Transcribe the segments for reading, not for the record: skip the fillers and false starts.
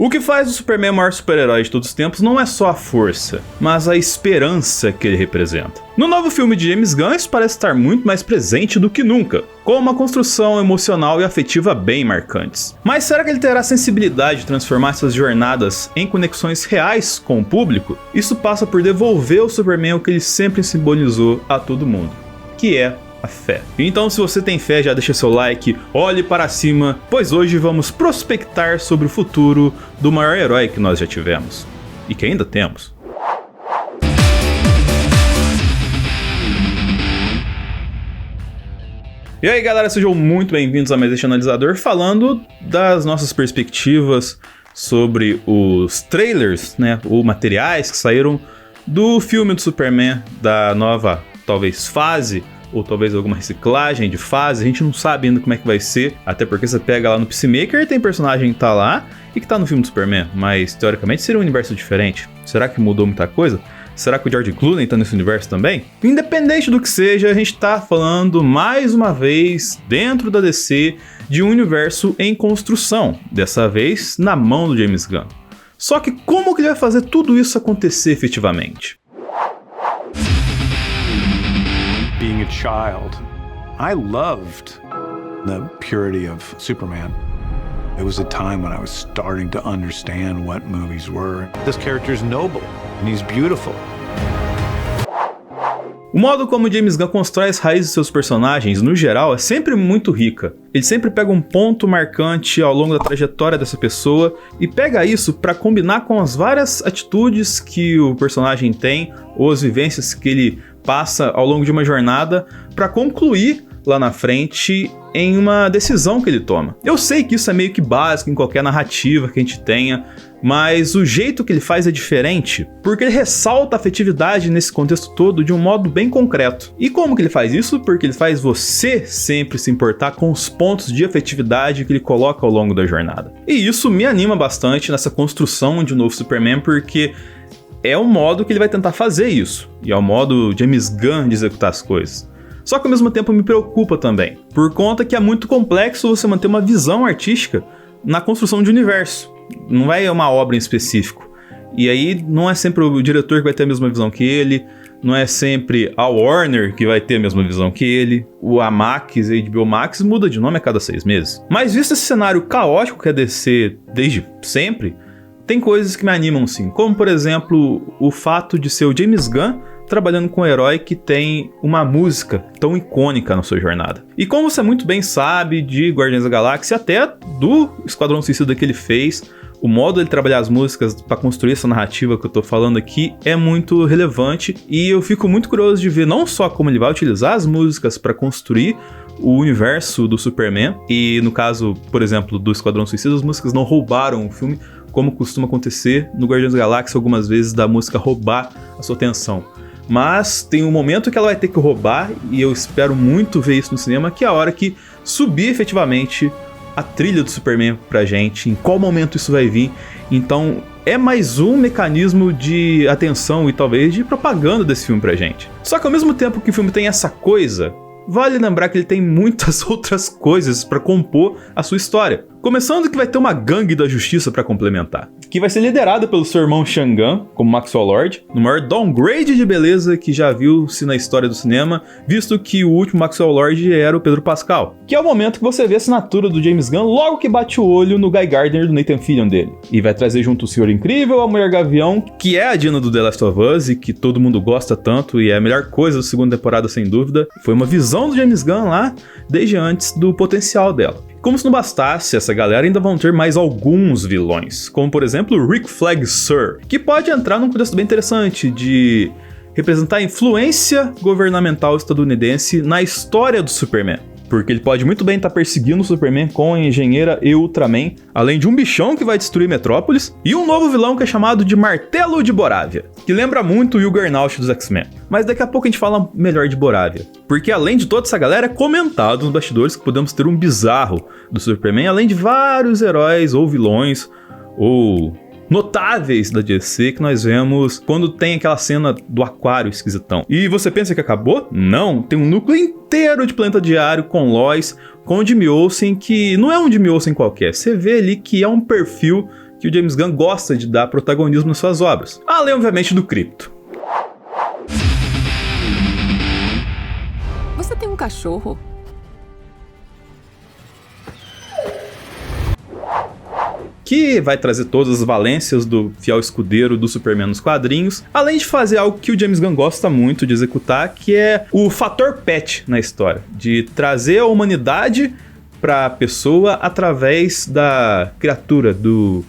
O que faz o Superman o maior super-herói de todos os tempos não é só a força, mas a esperança que ele representa. No novo filme de James Gunn, isso parece estar muito mais presente do que nunca, com uma construção emocional e afetiva bem marcantes. Mas será que ele terá a sensibilidade de transformar essas jornadas em conexões reais com o público? Isso passa por devolver ao Superman o que ele sempre simbolizou a todo mundo, que é a fé. Então, se você tem fé, já deixa seu like, olhe para cima, pois hoje vamos prospectar sobre o futuro do maior herói que nós já tivemos e que ainda temos. E aí galera, sejam muito bem-vindos a mais este analisador, falando das nossas perspectivas sobre os trailers, ou materiais que saíram do filme do Superman, da nova, talvez, fase, ou talvez alguma reciclagem de fase. A gente não sabe ainda como é que vai ser, até porque você pega lá no Peacemaker, tem personagem que tá lá e que tá no filme do Superman, mas teoricamente seria um universo diferente. Será que mudou muita coisa? Será que o George Clooney tá nesse universo também? Independente do que seja, a gente tá falando mais uma vez, dentro da DC, de um universo em construção, dessa vez na mão do James Gunn. Só que como que ele vai fazer tudo isso acontecer efetivamente? Being a child, I loved the purity of Superman. It was a time when I was starting to understand what movies were. This character is noble and he's beautiful. O modo como James Gunn constrói as raízes de seus personagens, no geral, é sempre muito rica. Ele sempre pega um ponto marcante ao longo da trajetória dessa pessoa e pega isso para combinar com as várias atitudes que o personagem tem ou as vivências que ele passa ao longo de uma jornada para concluir lá na frente em uma decisão que ele toma. Eu sei que isso é meio que básico em qualquer narrativa que a gente tenha, mas o jeito que ele faz é diferente, porque ele ressalta a afetividade nesse contexto todo de um modo bem concreto. E como que ele faz isso? Porque ele faz você sempre se importar com os pontos de afetividade que ele coloca ao longo da jornada. E isso me anima bastante nessa construção de um novo Superman, porque é o modo que ele vai tentar fazer isso, e é o modo James Gunn de executar as coisas. Só que ao mesmo tempo me preocupa também, por conta que é muito complexo você manter uma visão artística na construção de universo. Não é uma obra em específico. E aí não é sempre o diretor que vai ter a mesma visão que ele, não é sempre a Warner que vai ter a mesma visão que ele, a Max, a HBO Max muda de nome a cada 6 meses. Mas visto esse cenário caótico que é DC desde sempre, tem coisas que me animam sim, como por exemplo o fato de ser o James Gunn trabalhando com um herói que tem uma música tão icônica na sua jornada. E como você muito bem sabe de Guardiões da Galáxia, até do Esquadrão Suicida que ele fez, o modo de ele trabalhar as músicas para construir essa narrativa que eu tô falando aqui é muito relevante, e eu fico muito curioso de ver não só como ele vai utilizar as músicas para construir o universo do Superman, e no caso, por exemplo, do Esquadrão Suicida, as músicas não roubaram o filme, como costuma acontecer no Guardiões da Galáxia algumas vezes, da música roubar a sua atenção. Mas tem um momento que ela vai ter que roubar, e eu espero muito ver isso no cinema, que é a hora que subir efetivamente a trilha do Superman pra gente, em qual momento isso vai vir. Então é mais um mecanismo de atenção e talvez de propaganda desse filme pra gente. Só que ao mesmo tempo que o filme tem essa coisa, vale lembrar que ele tem muitas outras coisas pra compor a sua história. Começando que vai ter uma gangue da justiça pra complementar, que vai ser liderada pelo seu irmão Shangan, como Maxwell Lord, no maior downgrade de beleza que já viu-se na história do cinema, visto que o último Maxwell Lord era o Pedro Pascal, que é o momento que você vê a assinatura do James Gunn logo que bate o olho no Guy Gardner do Nathan Fillion dele. E vai trazer junto o Senhor Incrível, a Mulher Gavião, que é a Dina do The Last of Us e que todo mundo gosta tanto e é a melhor coisa da segunda temporada sem dúvida. Foi uma visão do James Gunn lá desde antes do potencial dela. Como se não bastasse, essa galera ainda vão ter mais alguns vilões, como por exemplo o Rick Flag Sir, que pode entrar num contexto bem interessante de representar a influência governamental estadunidense na história do Superman. Porque ele pode muito bem estar perseguindo o Superman com a Engenheira e Ultraman, além de um bichão que vai destruir Metrópolis, e um novo vilão que é chamado de Martelo de Borávia, que lembra muito o Juggernaut dos X-Men. Mas daqui a pouco a gente fala melhor de Borávia, porque além de toda essa galera é comentado nos bastidores que podemos ter um bizarro do Superman, além de vários heróis ou vilões, ou notáveis da DC que nós vemos quando tem aquela cena do aquário esquisitão. E você pensa que acabou? Não, tem um núcleo inteiro de Planeta Diário com Lois, com o Jimmy Olsen, que não é um Jimmy Olsen qualquer. Você vê ali que é um perfil que o James Gunn gosta de dar protagonismo nas suas obras, além obviamente do Krypto. Você tem um cachorro? Que vai trazer todas as valências do fiel escudeiro do Superman nos quadrinhos, além de fazer algo que o James Gunn gosta muito de executar, que é o fator pet na história, de trazer a humanidade para a pessoa através da criatura, do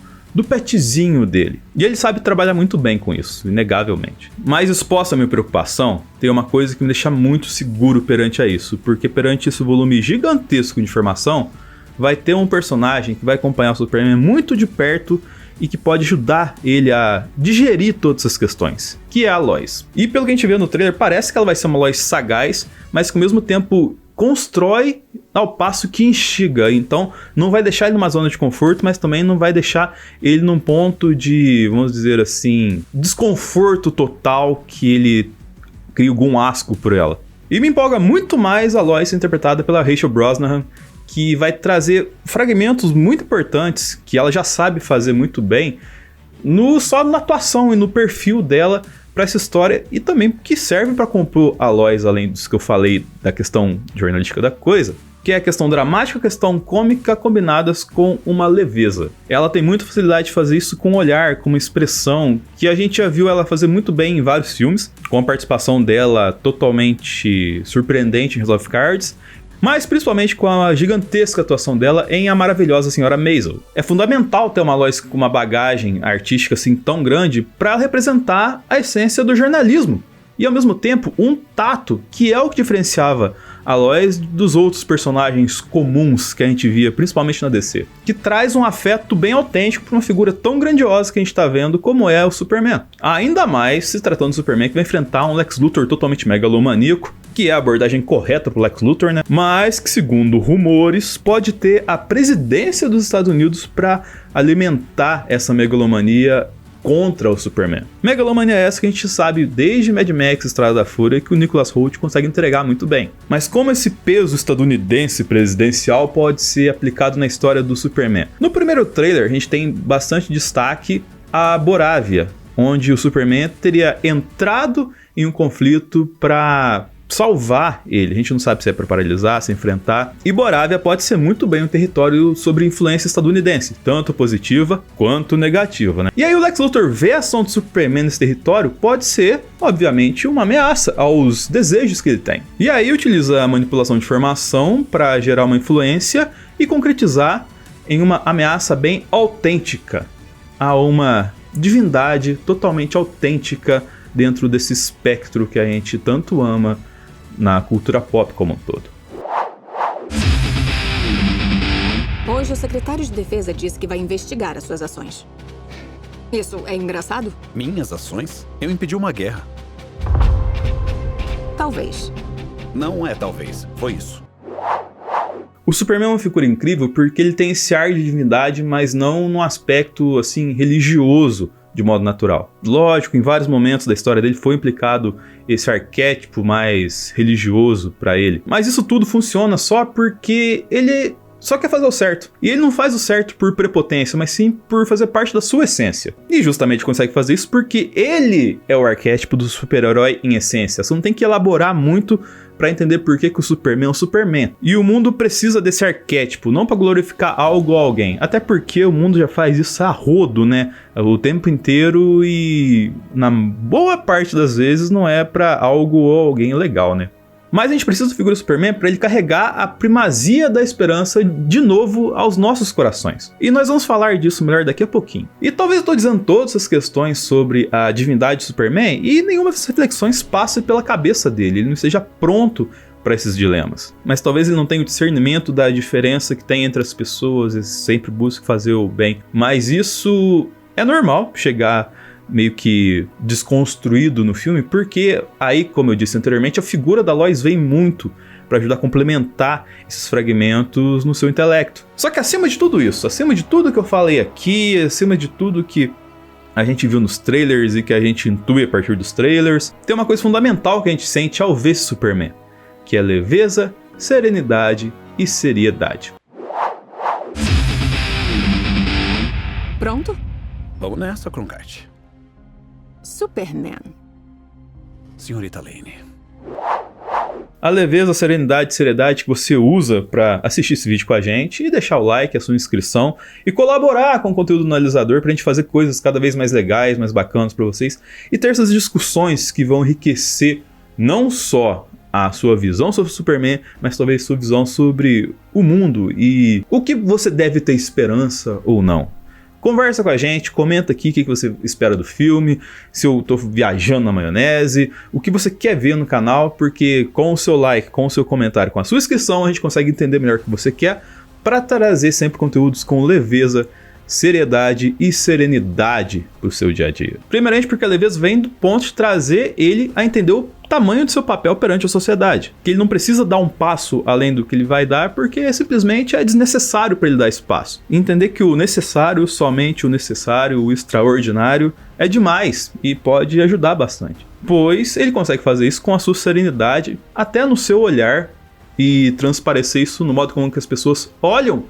petzinho dele. E ele sabe trabalhar muito bem com isso, inegavelmente. Mas exposta a minha preocupação, tem uma coisa que me deixa muito seguro perante a isso, porque perante esse volume gigantesco de informação, vai ter um personagem que vai acompanhar o Superman muito de perto e que pode ajudar ele a digerir todas essas questões, que é a Lois. E pelo que a gente vê no trailer, parece que ela vai ser uma Lois sagaz, mas que ao mesmo tempo constrói ao passo que instiga. Então não vai deixar ele numa zona de conforto, mas também não vai deixar ele num ponto de, vamos dizer assim, desconforto total, que ele cria algum asco por ela. E me empolga muito mais a Lois interpretada pela Rachel Brosnahan, que vai trazer fragmentos muito importantes, que ela já sabe fazer muito bem, só na atuação e no perfil dela para essa história, e também que serve para compor a Lois, além disso que eu falei da questão jornalística da coisa, que é a questão dramática e a questão cômica combinadas com uma leveza. Ela tem muita facilidade de fazer isso com o olhar, com uma expressão, que a gente já viu ela fazer muito bem em vários filmes, com a participação dela totalmente surpreendente em House of Cards, mas principalmente com a gigantesca atuação dela em A Maravilhosa Senhora Maisel. É fundamental ter uma Lois com uma bagagem artística assim tão grande para representar a essência do jornalismo. E ao mesmo tempo, um tato que é o que diferenciava a Lois dos outros personagens comuns que a gente via, principalmente na DC. Que traz um afeto bem autêntico para uma figura tão grandiosa que a gente está vendo como é o Superman. Ainda mais se tratando do Superman que vai enfrentar um Lex Luthor totalmente megalomaníaco, que é a abordagem correta pro Lex Luthor, né? Mas que, segundo rumores, pode ter a presidência dos Estados Unidos para alimentar essa megalomania contra o Superman. Megalomania é essa que a gente sabe desde Mad Max Estrada da Fúria que o Nicholas Hoult consegue entregar muito bem. Mas como esse peso estadunidense presidencial pode ser aplicado na história do Superman? No primeiro trailer a gente tem bastante destaque a Borávia, onde o Superman teria entrado em um conflito para salvar ele. A gente não sabe se é para paralisar, se enfrentar. E Borávia pode ser muito bem um território sobre influência estadunidense, tanto positiva quanto negativa, né? E aí o Lex Luthor vê a ação do Superman nesse território pode ser, obviamente, uma ameaça aos desejos que ele tem. E aí utiliza a manipulação de informação para gerar uma influência e concretizar em uma ameaça bem autêntica a uma divindade totalmente autêntica dentro desse espectro que a gente tanto ama na cultura pop como um todo. Hoje o secretário de defesa disse que vai investigar as suas ações. Isso é engraçado? Minhas ações? Eu impedi uma guerra. Talvez. Não é talvez, foi isso. O Superman é uma figura incrível porque ele tem esse ar de divindade, mas não num aspecto assim religioso, de modo natural. Lógico, em vários momentos da história dele foi implicado esse arquétipo mais religioso pra ele. Mas isso tudo funciona só porque ele só quer fazer o certo. E ele não faz o certo por prepotência, mas sim por fazer parte da sua essência. E justamente consegue fazer isso porque ele é o arquétipo do super-herói em essência. Você não tem que elaborar muito para entender por que o Superman é o Superman. E o mundo precisa desse arquétipo, não para glorificar algo ou alguém. Até porque o mundo já faz isso a rodo, né? O tempo inteiro e na boa parte das vezes não é para algo ou alguém legal, né? Mas a gente precisa da figura do Superman para ele carregar a primazia da esperança de novo aos nossos corações. E nós vamos falar disso melhor daqui a pouquinho. E talvez eu estou dizendo todas essas questões sobre a divindade do Superman e nenhuma dessas reflexões passe pela cabeça dele, ele não esteja pronto para esses dilemas. Mas talvez ele não tenha o discernimento da diferença que tem entre as pessoas e sempre busque fazer o bem. Mas isso é normal chegar meio que desconstruído no filme, porque aí, como eu disse anteriormente, a figura da Lois vem muito para ajudar a complementar esses fragmentos no seu intelecto. Só que acima de tudo isso, acima de tudo que eu falei aqui, acima de tudo que a gente viu nos trailers e que a gente intui a partir dos trailers, tem uma coisa fundamental que a gente sente ao ver esse Superman, que é leveza, serenidade e seriedade. Pronto? Vamos nessa, Cronkite. Superman. Senhorita Lane. A leveza, a serenidade e seriedade que você usa para assistir esse vídeo com a gente e deixar o like, a sua inscrição e colaborar com o conteúdo do analisador pra gente fazer coisas cada vez mais legais, mais bacanas para vocês e ter essas discussões que vão enriquecer não só a sua visão sobre o Superman, mas talvez sua visão sobre o mundo e o que você deve ter esperança ou não. Conversa com a gente, comenta aqui o que você espera do filme, se eu tô viajando na maionese, o que você quer ver no canal, porque com o seu like, com o seu comentário, com a sua inscrição, a gente consegue entender melhor o que você quer para trazer sempre conteúdos com leveza, seriedade e serenidade pro seu dia a dia. Primeiramente porque a leveza vem do ponto de trazer ele a entender o tamanho do seu papel perante a sociedade. Que ele não precisa dar um passo além do que ele vai dar, porque simplesmente é desnecessário para ele dar espaço. E entender que o necessário, somente o necessário, o extraordinário, é demais e pode ajudar bastante. Pois ele consegue fazer isso com a sua serenidade, até no seu olhar, e transparecer isso no modo como que as pessoas olham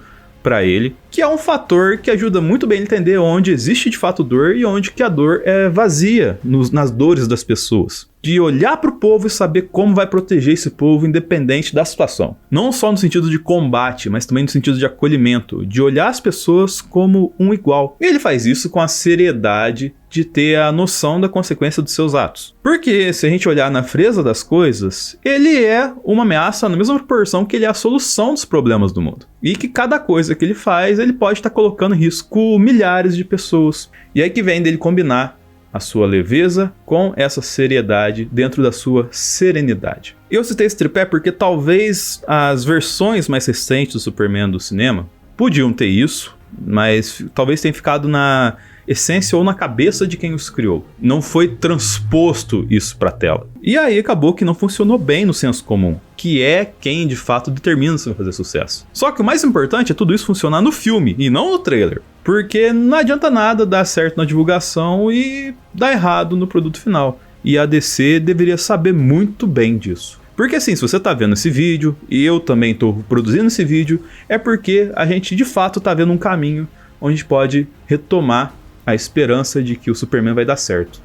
para ele, que é um fator que ajuda muito bem a entender onde existe de fato dor e onde que a dor é vazia nas dores das pessoas. De olhar para o povo e saber como vai proteger esse povo independente da situação. Não só no sentido de combate, mas também no sentido de acolhimento, de olhar as pessoas como um igual. E ele faz isso com a seriedade de ter a noção da consequência dos seus atos. Porque se a gente olhar na frieza das coisas, ele é uma ameaça na mesma proporção que ele é a solução dos problemas do mundo. E que cada coisa que ele faz, ele pode estar colocando em risco milhares de pessoas. E aí que vem dele combinar a sua leveza com essa seriedade dentro da sua serenidade. Eu citei esse tripé porque talvez as versões mais recentes do Superman do cinema podiam ter isso, mas talvez tenha ficado na essência ou na cabeça de quem os criou. Não foi transposto isso para a tela. E aí acabou que não funcionou bem no senso comum, que é quem de fato determina se vai fazer sucesso. Só que o mais importante é tudo isso funcionar no filme e não no trailer. Porque não adianta nada dar certo na divulgação e dar errado no produto final. E a DC deveria saber muito bem disso. Porque assim, se você tá vendo esse vídeo, e eu também tô produzindo esse vídeo, é porque a gente de fato tá vendo um caminho onde a gente pode retomar a esperança de que o Superman vai dar certo.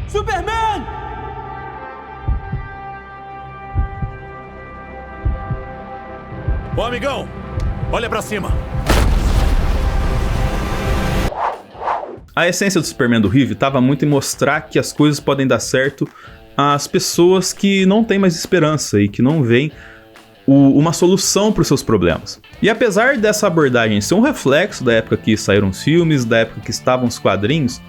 Superman! Ô amigão, olha pra cima. A essência do Superman do Reeve estava muito em mostrar que as coisas podem dar certo às pessoas que não têm mais esperança e que não veem uma solução para os seus problemas. E apesar dessa abordagem ser um reflexo da época que saíram os filmes, da época que estavam os quadrinhos,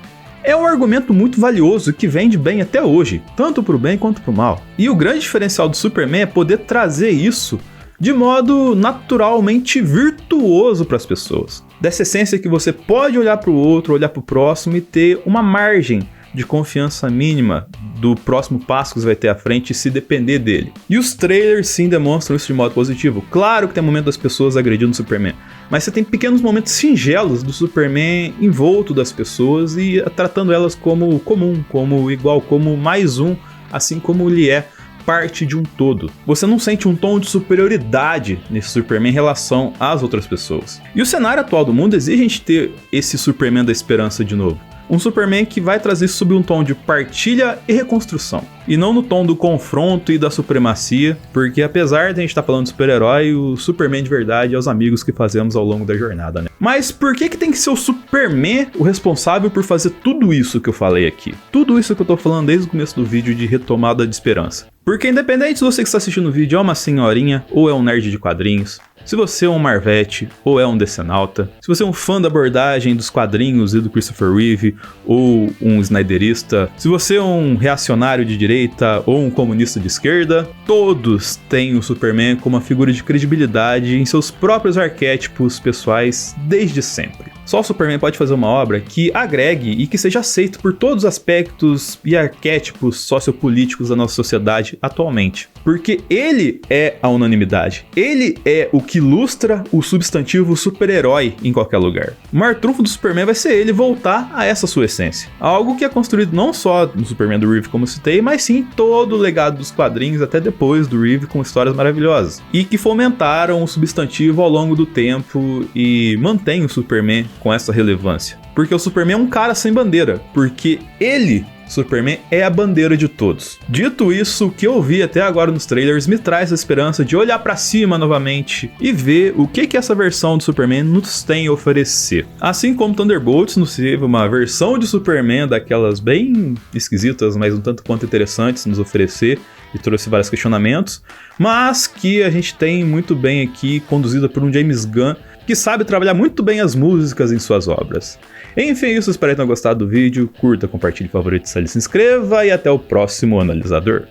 é um argumento muito valioso que vende bem até hoje, tanto para o bem quanto para o mal. E o grande diferencial do Superman é poder trazer isso de modo naturalmente virtuoso para as pessoas. Dessa essência que você pode olhar para o outro, olhar para o próximo e ter uma margem de confiança mínima do próximo passo que você vai ter à frente se depender dele. E os trailers sim demonstram isso de modo positivo. Claro que tem momento das pessoas agredindo o Superman, mas você tem pequenos momentos singelos do Superman envolto das pessoas e tratando elas como comum, como igual, como mais um, assim como ele é parte de um todo. Você não sente um tom de superioridade nesse Superman em relação às outras pessoas. E o cenário atual do mundo exige a gente ter esse Superman da esperança de novo. Um Superman que vai trazer isso sob um tom de partilha e reconstrução. E não no tom do confronto e da supremacia, porque apesar de a gente estar falando de super-herói, o Superman de verdade é os amigos que fazemos ao longo da jornada, né? Mas por que tem que ser o Superman o responsável por fazer tudo isso que eu falei aqui? Tudo isso que eu tô falando desde o começo do vídeo de retomada de esperança. Porque independente se você que está assistindo o vídeo é uma senhorinha ou é um nerd de quadrinhos, se você é um Marvete ou é um decenalta, se você é um fã da abordagem dos quadrinhos e do Christopher Reeve ou um snyderista, se você é um reacionário de direita ou um comunista de esquerda, todos têm o Superman como uma figura de credibilidade em seus próprios arquétipos pessoais desde sempre. Só o Superman pode fazer uma obra que agregue e que seja aceito por todos os aspectos e arquétipos sociopolíticos da nossa sociedade atualmente. Porque ele é a unanimidade. Ele é o que ilustra o substantivo super-herói em qualquer lugar. O maior trunfo do Superman vai ser ele voltar a essa sua essência. Algo que é construído não só no Superman do Reeve, como eu citei, mas sim todo o legado dos quadrinhos até depois do Reeve, com histórias maravilhosas. E que fomentaram o substantivo ao longo do tempo e mantém o Superman com essa relevância. Porque o Superman é um cara sem bandeira. Porque ele... Superman é a bandeira de todos. Dito isso, o que eu vi até agora nos trailers me traz a esperança de olhar pra cima novamente e ver o que essa versão do Superman nos tem a oferecer. Assim como Thunderbolts nos teve uma versão de Superman daquelas bem esquisitas, mas um tanto quanto interessantes nos oferecer e trouxe vários questionamentos, mas que a gente tem muito bem aqui, conduzida por um James Gunn que sabe trabalhar muito bem as músicas em suas obras. Enfim, isso, espero que tenham gostado do vídeo, curta, compartilhe, favorite, se inscreva e até o próximo analisador.